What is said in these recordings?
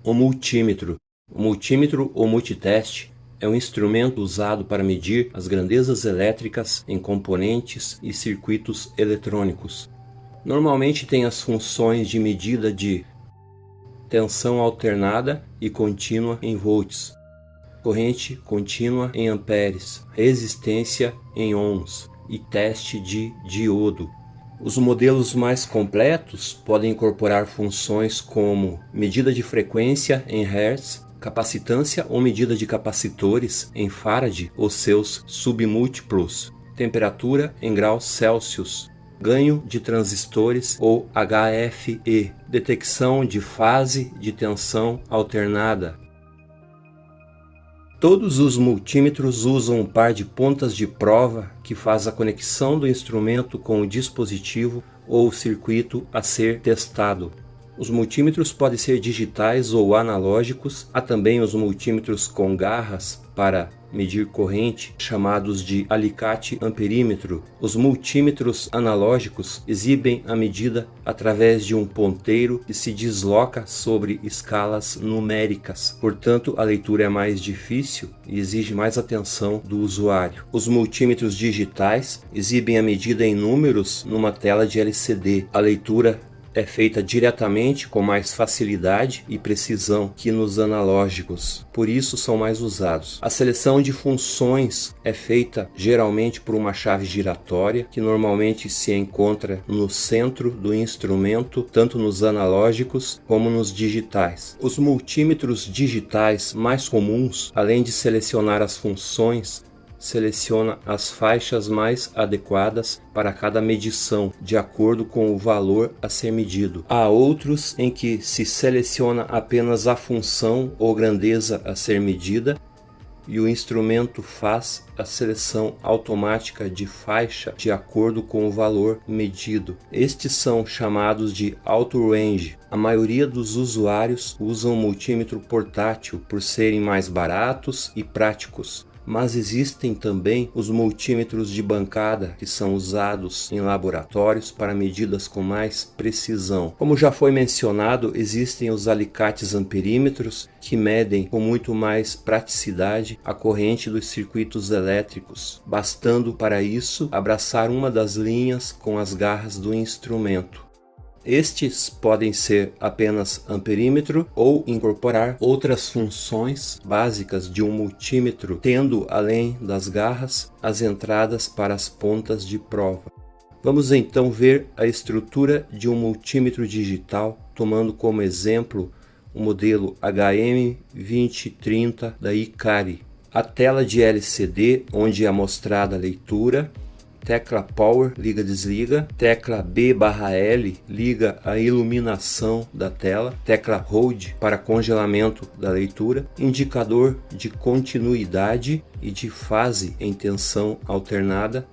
O multímetro. O multímetro ou multiteste é um instrumento usado para medir as grandezas elétricas em componentes e circuitos eletrônicos. Normalmente tem as funções de medida de tensão alternada e contínua em volts, corrente contínua em amperes, resistência em ohms e teste de diodo. Os modelos mais completos podem incorporar funções como medida de frequência em Hertz, capacitância ou medida de capacitores em Farad ou seus submúltiplos, temperatura em graus Celsius, ganho de transistores ou HFE, detecção de fase de tensão alternada. Todos os multímetros usam um par de pontas de prova que faz a conexão do instrumento com o dispositivo ou circuito a ser testado. Os multímetros podem ser digitais ou analógicos. Há também os multímetros com garras para medir corrente, chamados de alicate amperímetro. Os multímetros analógicos exibem a medida através de um ponteiro que se desloca sobre escalas numéricas. Portanto, a leitura é mais difícil e exige mais atenção do usuário. Os multímetros digitais exibem a medida em números numa tela de LCD. A leitura é feita diretamente com mais facilidade e precisão que nos analógicos, por isso são mais usados. A seleção de funções é feita geralmente por uma chave giratória, que normalmente se encontra no centro do instrumento, tanto nos analógicos como nos digitais. Os multímetros digitais mais comuns, além de selecionar as funções, seleciona as faixas mais adequadas para cada medição, de acordo com o valor a ser medido. Há outros em que se seleciona apenas a função ou grandeza a ser medida e o instrumento faz a seleção automática de faixa de acordo com o valor medido. Estes são chamados de auto-range. A maioria dos usuários usam multímetro portátil por serem mais baratos e práticos. Mas existem também os multímetros de bancada que são usados em laboratórios para medidas com mais precisão. Como já foi mencionado, existem os alicates amperímetros que medem com muito mais praticidade a corrente dos circuitos elétricos, bastando para isso abraçar uma das linhas com as garras do instrumento. Estes podem ser apenas amperímetro ou incorporar outras funções básicas de um multímetro, tendo, além das garras, as entradas para as pontas de prova. Vamos então ver a estrutura de um multímetro digital, tomando como exemplo o modelo HM2030 da Hikari. A tela de LCD, onde é mostrada a leitura, tecla Power, liga-desliga, tecla B/L, liga a iluminação da tela, tecla Hold para congelamento da leitura, indicador de continuidade e de fase em tensão alternada,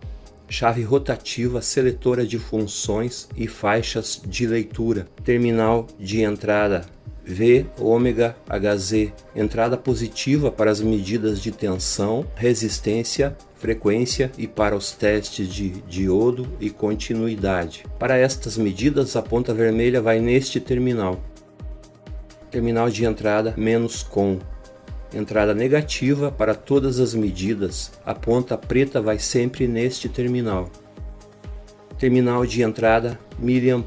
chave rotativa, seletora de funções e faixas de leitura, terminal de entrada V/HZ, entrada positiva para as medidas de tensão, resistência, frequência e para os testes de diodo e continuidade. Para estas medidas, a ponta vermelha vai neste terminal. Terminal de entrada "-com", entrada negativa para todas as medidas. A ponta preta vai sempre neste terminal. Terminal de entrada mA,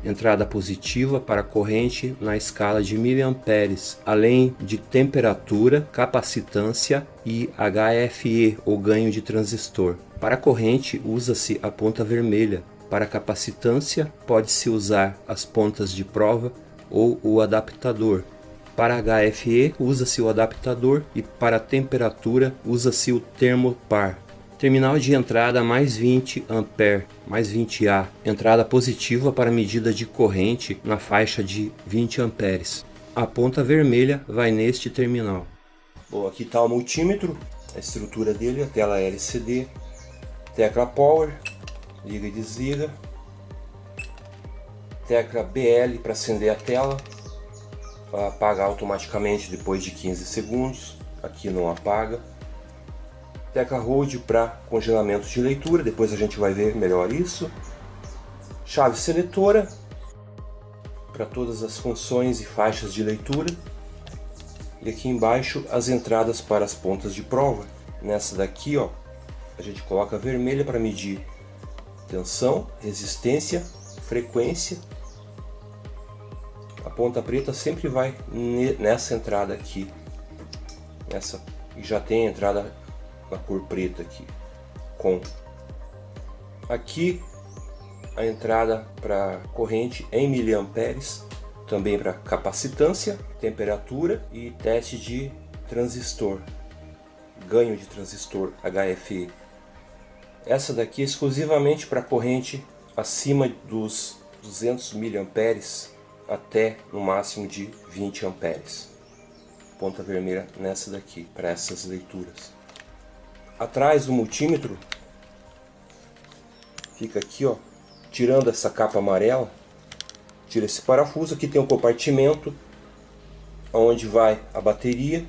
entrada positiva para corrente na escala de miliamperes, além de temperatura, capacitância e HFE, ou ganho de transistor. Para corrente usa-se a ponta vermelha. Para capacitância pode-se usar as pontas de prova ou o adaptador. Para HFE usa-se o adaptador e para temperatura usa-se o termopar. Terminal de entrada mais 20 A, mais 20 A, entrada positiva para medida de corrente na faixa de 20 amperes. A ponta vermelha vai neste terminal. Bom, aqui está o multímetro, a estrutura dele, a tela LCD, tecla Power, liga e desliga, tecla BL para acender a tela, vai apagar automaticamente depois de 15 segundos, aqui não apaga. Tecla Hold para congelamento de leitura, depois a gente vai ver melhor isso. Chave seletora para todas as funções e faixas de leitura. E aqui embaixo as entradas para as pontas de prova. Nessa daqui, ó, a gente coloca a vermelha para medir tensão, resistência, frequência. A ponta preta sempre vai nessa entrada aqui. Essa já tem a entrada na cor preta aqui. Aqui a entrada para corrente em miliamperes, também para capacitância, temperatura e teste de transistor, ganho de transistor HFE. Essa daqui é exclusivamente para corrente acima dos 200 miliamperes até no máximo de 20 amperes. Ponta vermelha nessa daqui, para essas leituras. Atrás do multímetro fica aqui, ó, tirando essa capa amarela, tira esse parafuso. Aqui tem um compartimento onde vai a bateria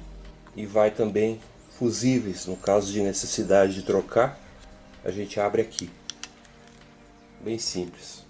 e vai também fusíveis. No caso de necessidade de trocar, a gente abre aqui. Bem simples.